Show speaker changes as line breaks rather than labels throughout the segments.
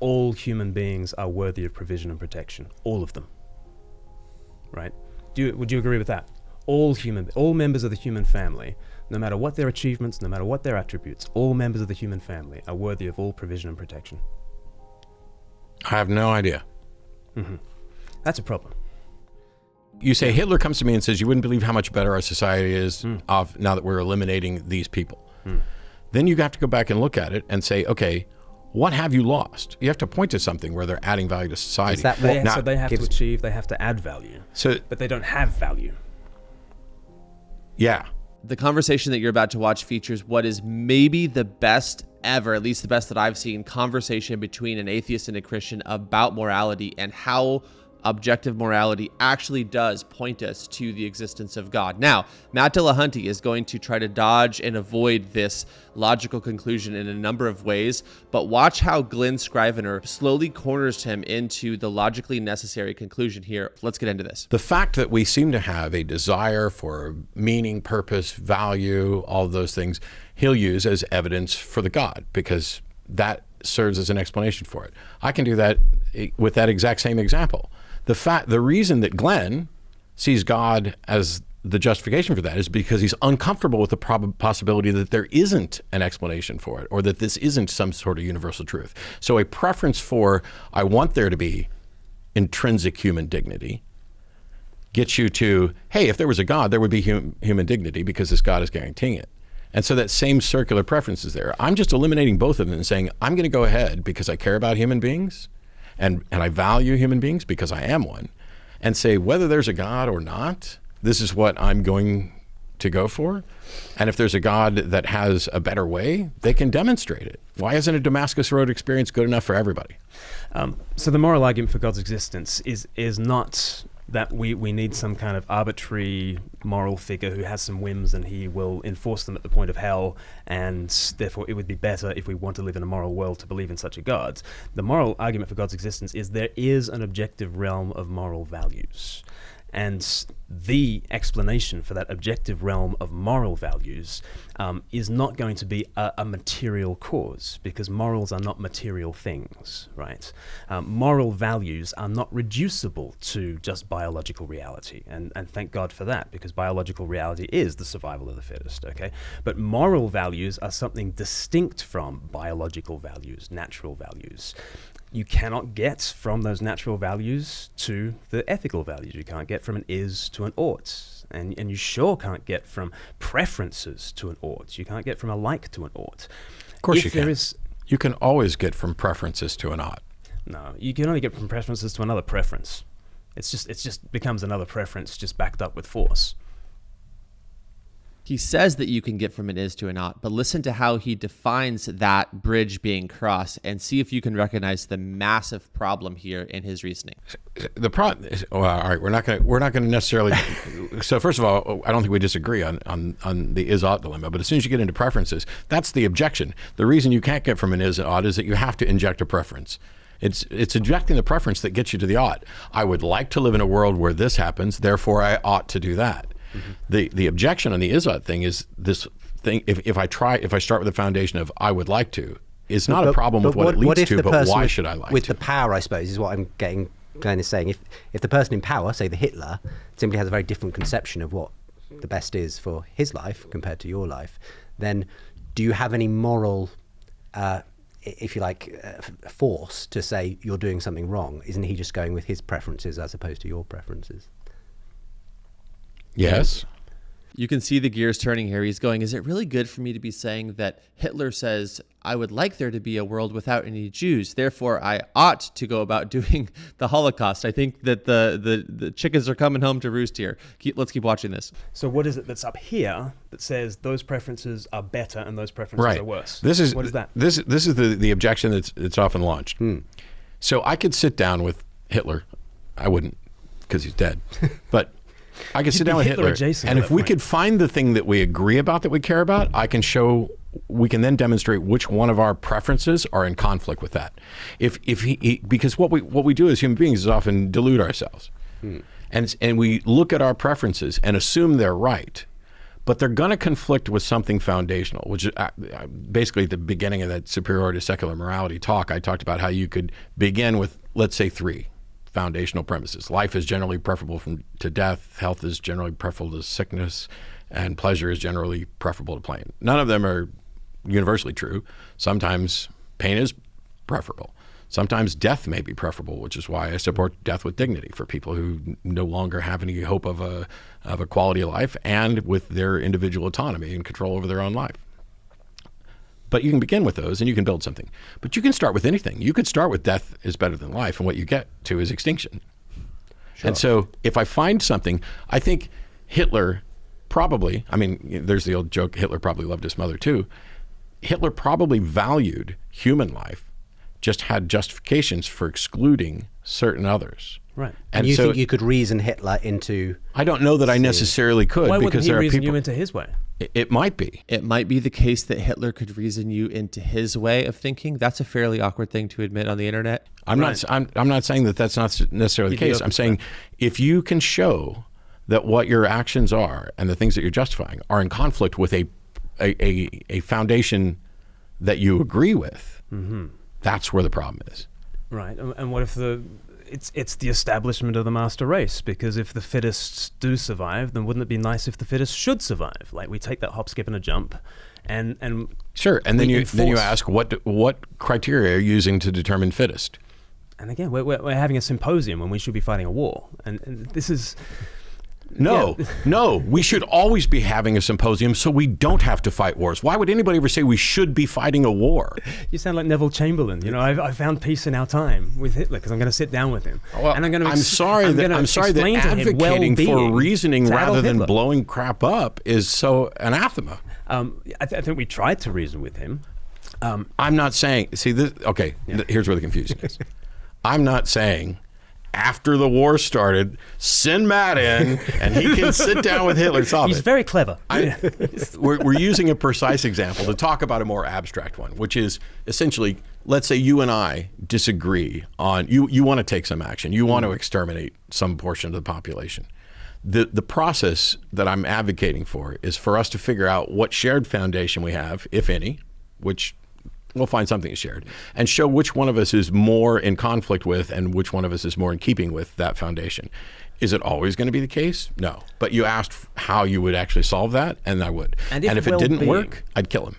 all human beings are worthy of provision and protection. All of them. Right? Would you agree with that? All members of the human family, no matter what their achievements, no matter what their attributes, all members of the human family are worthy of all provision and protection.
I have no idea.
Mm-hmm. That's a problem.
You say Hitler comes to me and says, you wouldn't believe how much better our society is off now that we're eliminating these people. Then you have to go back and look at it and say, okay, what have you lost? You have to point to something where they're adding value to society.
Is that so they have to achieve, they have to add value. But they don't have value.
Yeah.
The conversation that you're about to watch features what is maybe the best ever, at least the best that I've seen, conversation between an atheist and a Christian about morality and how objective morality actually does point us to the existence of God. Now, Matt Dillahunty is going to try to dodge and avoid this logical conclusion in a number of ways, but watch how Glen Scrivener slowly corners him into the logically necessary conclusion here. Let's get into this.
The fact that we seem to have a desire for meaning, purpose, value, all of those things, he'll use as evidence for the God, because that serves as an explanation for it. I can do that with that exact same example. The reason that Glenn sees God as the justification for that is because he's uncomfortable with the possibility that there isn't an explanation for it, or that this isn't some sort of universal truth. So a preference for, I want there to be intrinsic human dignity, gets you to, hey, if there was a God, there would be human dignity because this God is guaranteeing it. And so that same circular preference is there. I'm just eliminating both of them and saying, I'm going to go ahead because I care about human beings and I value human beings because I am one, and say whether there's a God or not, this is what I'm going to go for. And if there's a God that has a better way, they can demonstrate it. Why isn't a Damascus Road experience good enough for everybody?
So the moral argument for God's existence is not that we need some kind of arbitrary moral figure who has some whims and he will enforce them at the point of hell, and therefore it would be better if we want to live in a moral world to believe in such a God. The moral argument for God's existence is there is an objective realm of moral values. And the explanation for that objective realm of moral values is not going to be a material cause, because morals are not material things, right? Moral values are not reducible to just biological reality, and thank God for that, because biological reality is the survival of the fittest, okay? But moral values are something distinct from biological values, natural values. You cannot get from those natural values to the ethical values. You can't get from an is to an ought. And you sure can't get from preferences to an ought. You can't get from a like to an ought.
Of course you can. You can always get from preferences to an ought.
No, you can only get from preferences to another preference. It just becomes another preference just backed up with force.
He says that you can get from an is to an ought, but listen to how he defines that bridge being crossed and see if you can recognize the massive problem here in his reasoning.
The problem is, well, all right, we're not going to necessarily. So first of all, I don't think we disagree on the is ought dilemma. But as soon as you get into preferences, that's the objection. The reason you can't get from an is to ought is that you have to inject a preference. It's injecting the preference that gets you to the ought. I would like to live in a world where this happens, therefore I ought to do that. Mm-hmm. The objection on the is-ought thing is this thing. If I start with the foundation of I would like to, it's not a problem with what it leads to, but why should I like
with
to?
The power, I suppose, is what I'm getting. Glenn is saying if the person in power, say the Hitler, simply has a very different conception of what the best is for his life compared to your life, then do you have any moral, if you like, force to say you're doing something wrong? Isn't he just going with his preferences as opposed to your preferences?
Yes.
You can see the gears turning here. He's going, is it really good for me to be saying that Hitler says, I would like there to be a world without any Jews, therefore I ought to go about doing the Holocaust? I think that the chickens are coming home to roost here. Let's keep watching this.
So what is it that's up here that says those preferences are better and those preferences are worse?
What is
that?
This is the objection that's often launched. So I could sit down with Hitler. I wouldn't, because he's dead. But I could sit down with Hitler, and if we could find the thing that we agree about, that we care about, we can then demonstrate which one of our preferences are in conflict with that. Because what we do as human beings is often delude ourselves, and we look at our preferences and assume they're right, but they're going to conflict with something foundational, which is basically at the beginning of that superiority to secular morality talk. I talked about how you could begin with, let's say, 3 foundational premises. Life is generally preferable to death. Health is generally preferable to sickness. And pleasure is generally preferable to pain. None of them are universally true. Sometimes pain is preferable. Sometimes death may be preferable, which is why I support death with dignity for people who no longer have any hope of a quality of life and with their individual autonomy and control over their own life. But you can begin with those and you can build something. But you can start with anything. You could start with death is better than life, and what you get to is extinction. Sure. And so if I find something, I think Hitler probably, I mean, there's the old joke, Hitler probably loved his mother too. Hitler probably valued human life, just had justifications for excluding certain others.
Right.
And you think you could reason Hitler into...
I don't know that I necessarily could.
Why
because
wouldn't he
there are
reason
people,
you into his way?
It might be.
It might be the case that Hitler could reason you into his way of thinking. That's a fairly awkward thing to admit on the internet.
I'm not saying that that's not necessarily the case. I'm saying if you can show that what your actions are and the things that you're justifying are in conflict with a foundation that you agree with, that's where the problem is.
Right. And what if it's the establishment of the master race? Because if the fittest do survive, then wouldn't it be nice if the fittest should survive? Like we take that hop, skip, and a jump, and
sure. And then you ask what criteria are you using to determine fittest?
And again, we're having a symposium when we should be fighting a war, and this is.
No, we should always be having a symposium so we don't have to fight wars. Why would anybody ever say we should be fighting a war?
You sound like Neville Chamberlain. You know, I found peace in our time with Hitler because I'm going to sit down with him.
Well,
and
I'm sorry that advocating for reasoning rather than blowing crap up is so anathema.
I think we tried to reason with him.
I'm not saying, here's where the confusion is. I'm not saying after the war started, send Matt in and he can sit down with Hitler and solve it.
He's very clever.
We're using a precise example to talk about a more abstract one, which is essentially, let's say you and I disagree on, you want to take some action. You want to exterminate some portion of the population. The process that I'm advocating for is for us to figure out what shared foundation we have, if any, which we'll find something shared, and show which one of us is more in conflict with and which one of us is more in keeping with that foundation. Is it always going to be the case? No. But you asked how you would actually solve that, and I would. And if it didn't work, I'd kill him.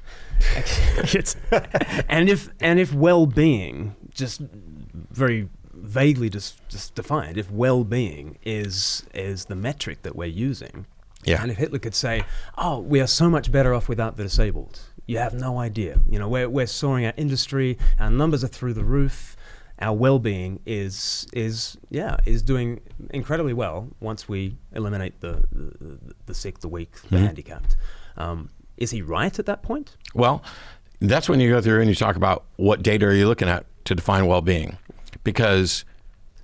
and if well-being, just very vaguely just defined, if well-being is the metric that we're using, and if Hitler could say, oh, we are so much better off without the disabled, you have no idea. You know, we're soaring our industry, our numbers are through the roof, our well-being is doing incredibly well once we eliminate the sick, the weak, the handicapped. Is he right at that point?
Well, that's when you go through and you talk about what data are you looking at to define well-being, because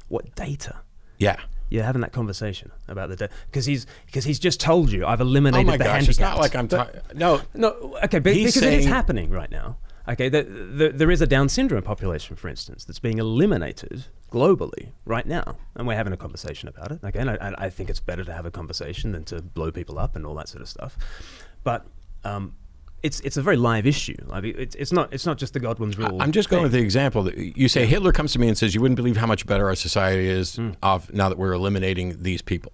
what data?
Yeah.
You're having that conversation about the because he's just told you I've eliminated the handicapped.
It's not like I'm no.
Okay, because it is happening right now. Okay, there is a Down syndrome population, for instance, that's being eliminated globally right now, and we're having a conversation about it. Okay, and I think it's better to have a conversation than to blow people up and all that sort of stuff. But it's a very live issue. I mean, it's not just the Godwin's rule.
I'm just going with the example that you say Hitler comes to me and says, you wouldn't believe how much better our society is off now that we're eliminating these people.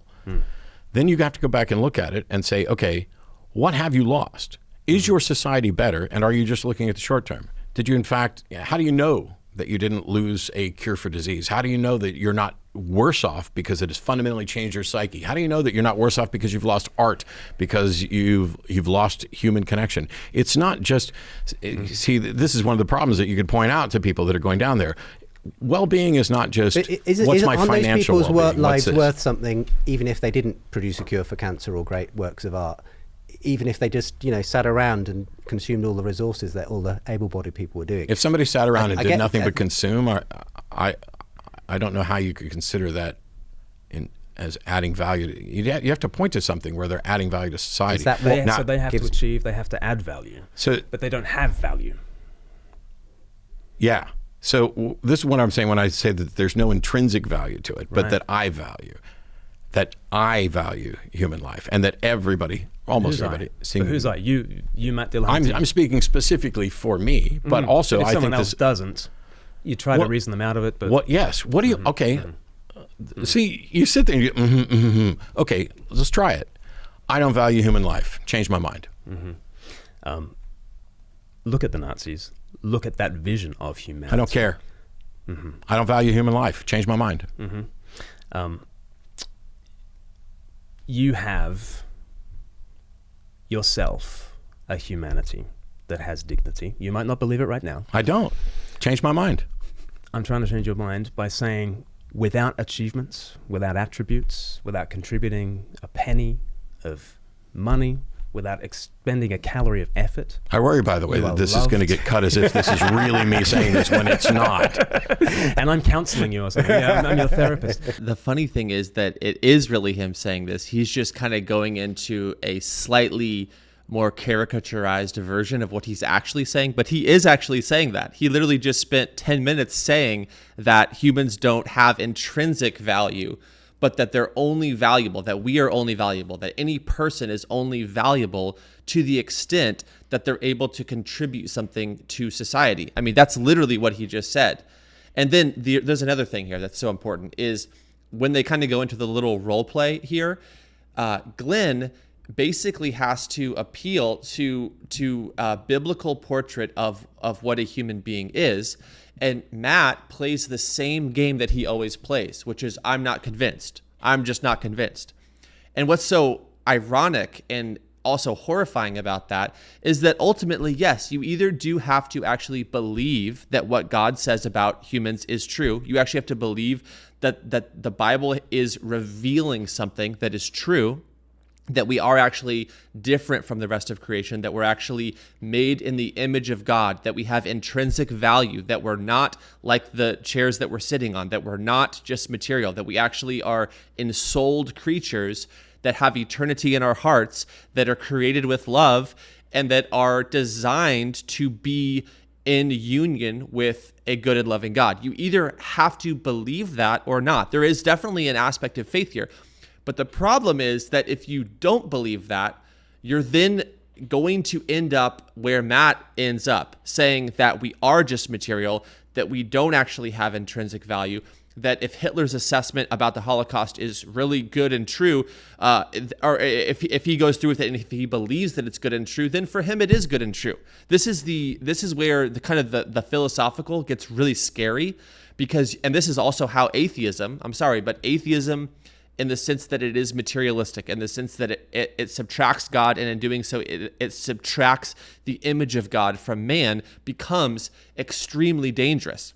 Then you have to go back and look at it and say, okay, what have you lost? Is your society better, and are you just looking at the short term? Did you, in fact, how do you know that you didn't lose a cure for disease? How do you know that you're not worse off because it has fundamentally changed your psyche? How do you know that you're not worse off because you've lost art, because you've lost human connection? It's not just, see, this is one of the problems that you could point out to people that are going down there. Well-being is not just what's my financial well-being.
Aren't those people's lives worth something, even if they didn't produce a cure for cancer or great works of art? Even if they just, sat around and consumed all the resources that all the able-bodied people were doing.
If somebody sat around and did nothing but consume, I don't know how you could consider that as adding value. You have to point to something where they're adding value to society.
So they have to achieve, they have to add value. But they don't have value.
Yeah. So this is what I'm saying when I say that there's no intrinsic value to it, but that I value human life, and that everybody almost
Who's I?
everybody.
But who's I? You, Matt Dillahunty.
I'm speaking specifically for me, but also
if
I
someone
think
else
this.
doesn't, you try to reason them out of it. But
What? Yes. What do you? Okay. See, you sit there and you. Okay, let's try it. I don't value human life. Change my mind.
look at the Nazis. Look at that vision of humanity.
I don't care. I don't value human life. Change my mind.
You have yourself a humanity that has dignity. You might not believe it right now.
I don't. Change my mind.
I'm trying to change your mind by saying, without achievements, without attributes, without contributing a penny of money, without expending a calorie of effort.
I worry, by the way, that this is going to get cut as if this is really me saying this when it's not.
And I'm counseling you or something. Yeah, I'm your therapist.
The funny thing is that it is really him saying this. He's just kind of going into a slightly more caricaturized version of what he's actually saying, but he is actually saying that. He literally just spent 10 minutes saying that humans don't have intrinsic value, but that they're only valuable, that we are only valuable, that any person is only valuable to the extent that they're able to contribute something to society. I mean, that's literally what he just said. And then there's another thing here that's so important is when they kind of go into the little role play here, Glenn basically has to appeal to a biblical portrait of what a human being is. And Matt plays the same game that he always plays, which is, I'm not convinced. I'm just not convinced. And what's so ironic and also horrifying about that is that ultimately, yes, you either do have to actually believe that what God says about humans is true. You actually have to believe that the Bible is revealing something that is true, that we are actually different from the rest of creation, that we're actually made in the image of God, that we have intrinsic value, that we're not like the chairs that we're sitting on, that we're not just material, that we actually are ensouled creatures that have eternity in our hearts, that are created with love, and that are designed to be in union with a good and loving God. You either have to believe that or not. There is definitely an aspect of faith here. But the problem is that if you don't believe that, you're then going to end up where Matt ends up, saying that we are just material, that we don't actually have intrinsic value, that if Hitler's assessment about the Holocaust is really good and true, or if he goes through with it and if he believes that it's good and true, then for him it is good and true. This is where the kind of the philosophical gets really scary, because, and this is also how atheism in the sense that it is materialistic, in the sense that it subtracts God, and in doing so, it subtracts the image of God from man, becomes extremely dangerous.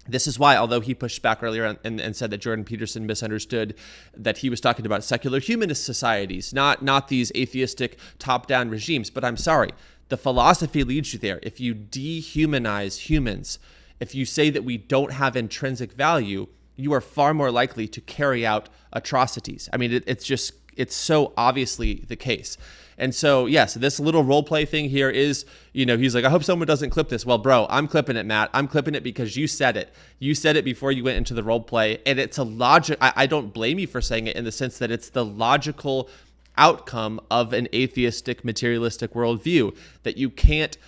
This is why, although he pushed back earlier and said that Jordan Peterson misunderstood, that he was talking about secular humanist societies, not these atheistic top-down regimes. But I'm sorry, the philosophy leads you there. If you dehumanize humans, if you say that we don't have intrinsic value, you are far more likely to carry out atrocities. I mean, it's so obviously the case. And so, yes, this little role play thing here is, he's like, I hope someone doesn't clip this. Well, bro, I'm clipping it, Matt. I'm clipping it because you said it. You said it before you went into the role play. And it's a logic. I don't blame you for saying it in the sense that it's the logical outcome of an atheistic, materialistic worldview, that you can't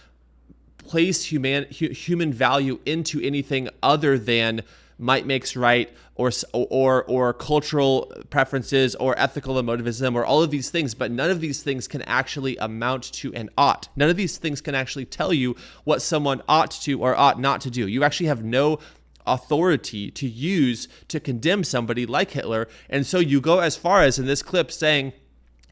place human value into anything other than might makes right, or cultural preferences, or ethical emotivism, or all of these things. But none of these things can actually amount to an ought. None of these things can actually tell you what someone ought to or ought not to do. You actually have no authority to use to condemn somebody like Hitler. And so you go as far as in this clip saying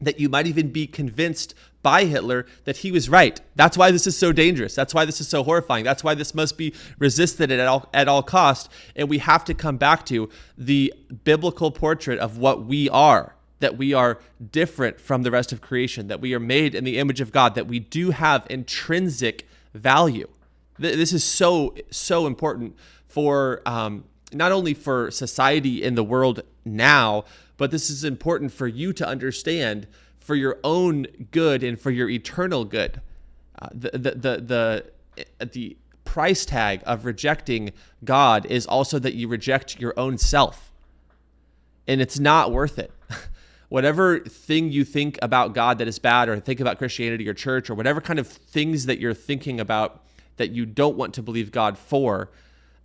that you might even be convinced by Hitler that he was right. That's why this is so dangerous. That's why this is so horrifying. That's why this must be resisted at all cost. And we have to come back to the biblical portrait of what we are, that we are different from the rest of creation, that we are made in the image of God, that we do have intrinsic value. This is so important for not only for society in the world now, but this is important for you to understand for your own good and for your eternal good. The price tag of rejecting God is also that you reject your own self. And it's not worth it. whatever thing you think about God that is bad, or think about Christianity or church, or whatever kind of things that you're thinking about that you don't want to believe God for,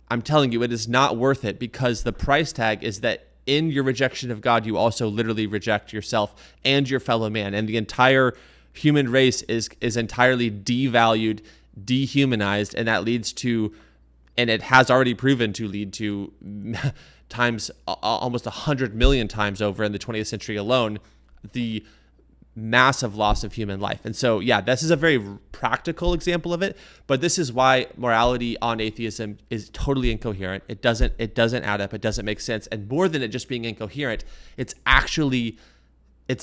I'm telling you, it is not worth it, because the price tag is that in your rejection of God, you also literally reject yourself and your fellow man. And the entire human race is entirely devalued, dehumanized, and that leads to, and it has already proven to lead to times almost 100 million times over in the 20th century alone, the massive loss of human life. And so, yeah, this is a very practical example of it, but this is why morality on atheism is totally incoherent. It doesn't add up. It doesn't make sense. And more than it just being incoherent, it's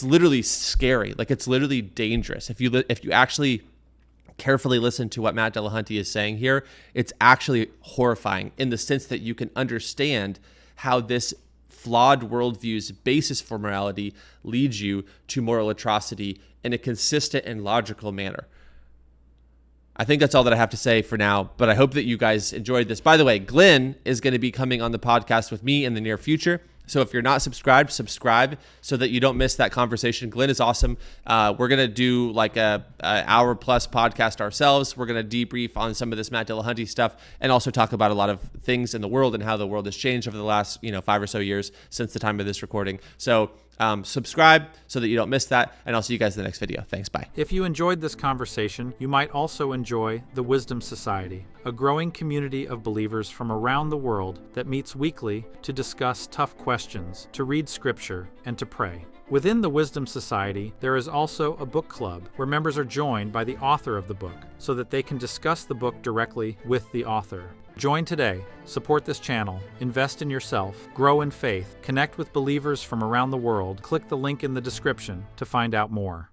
literally scary. Like, it's literally dangerous. If you actually carefully listen to what Matt Dillahunty is saying here, it's actually horrifying in the sense that you can understand how this flawed worldview's basis for morality leads you to moral atrocity in a consistent and logical manner. I think that's all that I have to say for now, but I hope that you guys enjoyed this. By the way, Glenn is going to be coming on the podcast with me in the near future. So if you're not subscribed, subscribe so that you don't miss that conversation. Glenn is awesome. We're going to do like a hour plus podcast ourselves. We're going to debrief on some of this Matt Dillahunty stuff, and also talk about a lot of things in the world and how the world has changed over the last 5 or so years since the time of this recording. So subscribe so that you don't miss that, and I'll see you guys in the next video. Thanks. Bye.
If you enjoyed this conversation, you might also enjoy the Wisdom Society, a growing community of believers from around the world that meets weekly to discuss tough questions, to read scripture, and to pray. Within the Wisdom Society, there is also a book club where members are joined by the author of the book so that they can discuss the book directly with the author. Join today, support this channel, invest in yourself, grow in faith, connect with believers from around the world. Click the link in the description to find out more.